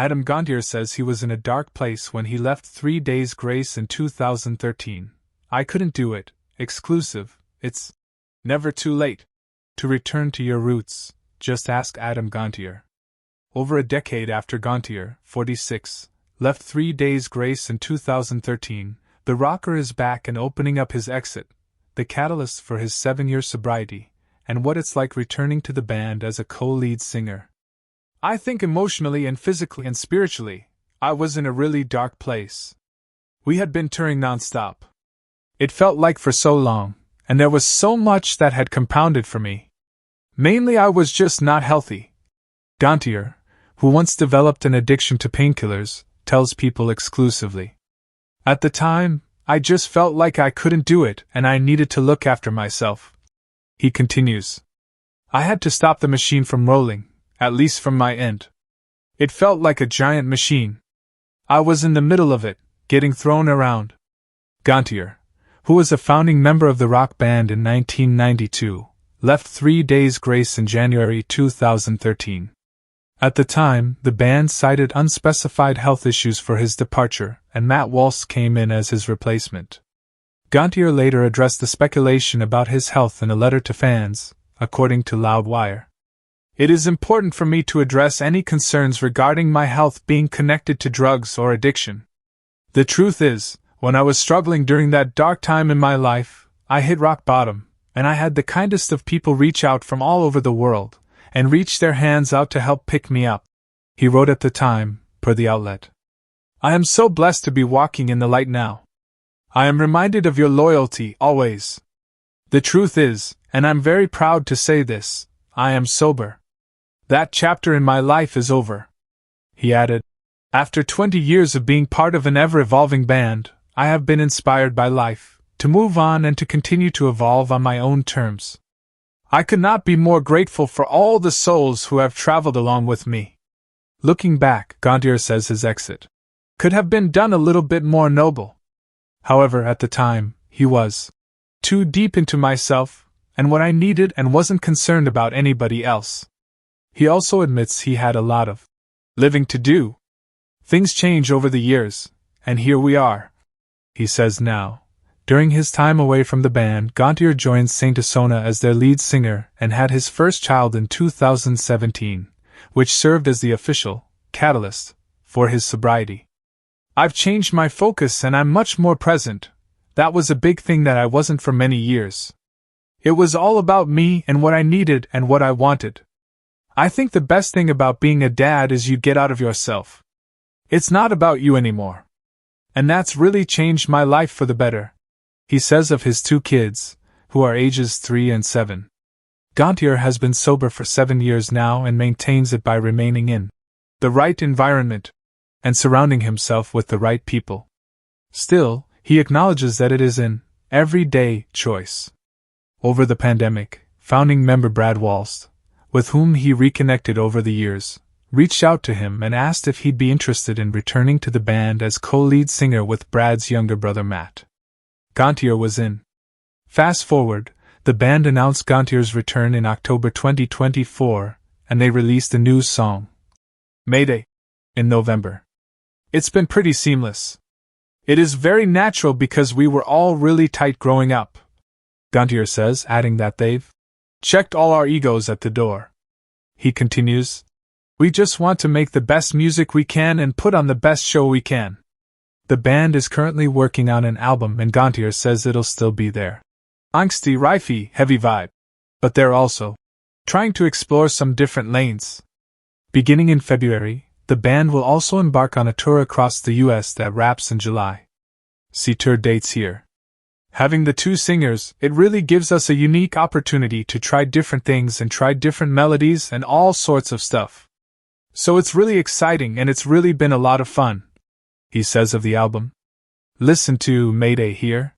Adam Gontier says he was in a dark place when he left 3 Days Grace in 2013. I couldn't do it. Exclusive. It's never too late to return to your roots. Just ask Adam Gontier. Over a decade after Gontier, 46, left 3 Days Grace in 2013, the rocker is back and opening up his exit, the catalyst for his 7-year sobriety, and what it's like returning to the band as a co-lead singer. I think emotionally and physically and spiritually, I was in a really dark place. We had been touring nonstop. It felt like for so long, and there was so much that had compounded for me. Mainly I was just not healthy. Gontier, who once developed an addiction to painkillers, tells people exclusively. At the time, I just felt like I couldn't do it and I needed to look after myself. He continues. I had to stop the machine from rolling, at least from my end. It felt like a giant machine. I was in the middle of it, getting thrown around. Gontier, who was a founding member of the rock band in 1992, left 3 Days Grace in January 2013. At the time, the band cited unspecified health issues for his departure, and Matt Walsh came in as his replacement. Gontier later addressed the speculation about his health in a letter to fans, according to Loudwire. It is important for me to address any concerns regarding my health being connected to drugs or addiction. The truth is, when I was struggling during that dark time in my life, I hit rock bottom, and I had the kindest of people reach out from all over the world, and reach their hands out to help pick me up. He wrote at the time, per the outlet. I am so blessed to be walking in the light now. I am reminded of your loyalty, always. The truth is, and I'm very proud to say this, I am sober. That chapter in my life is over. He added, after 20 years of being part of an ever-evolving band, I have been inspired by life, to move on and to continue to evolve on my own terms. I could not be more grateful for all the souls who have traveled along with me. Looking back, Gontier says his exit could have been done a little bit more noble. However, at the time, he was too deep into myself and what I needed and wasn't concerned about anybody else. He also admits he had a lot of living to do. Things change over the years, and here we are. He says now. During his time away from the band, Gontier joined Saint Asona as their lead singer and had his first child in 2017, which served as the official catalyst for his sobriety. I've changed my focus and I'm much more present. That was a big thing that I wasn't for many years. It was all about me and what I needed and what I wanted. I think the best thing about being a dad is you get out of yourself. It's not about you anymore. And that's really changed my life for the better. He says of his 2 kids, who are ages 3 and 7. Gontier has been sober for 7 years now and maintains it by remaining in the right environment and surrounding himself with the right people. Still, he acknowledges that it is an everyday choice. Over the pandemic, founding member Brad Walsh, with whom he reconnected over the years, reached out to him and asked if he'd be interested in returning to the band as co-lead singer with Brad's younger brother Matt. Gontier was in. Fast forward, the band announced Gontier's return in October 2024, and they released a new song, Mayday, in November. It's been pretty seamless. It is very natural because we were all really tight growing up, Gontier says, adding that they've checked all our egos at the door. He continues, we just want to make the best music we can and put on the best show we can. The band is currently working on an album and Gontier says it'll still be there. Angsty, rifey, heavy vibe. But they're also trying to explore some different lanes. Beginning in February, the band will also embark on a tour across the US that wraps in July. See tour dates here. Having the 2 singers, it really gives us a unique opportunity to try different things and try different melodies and all sorts of stuff. So it's really exciting and it's really been a lot of fun. He says of the album. Listen to Mayday here.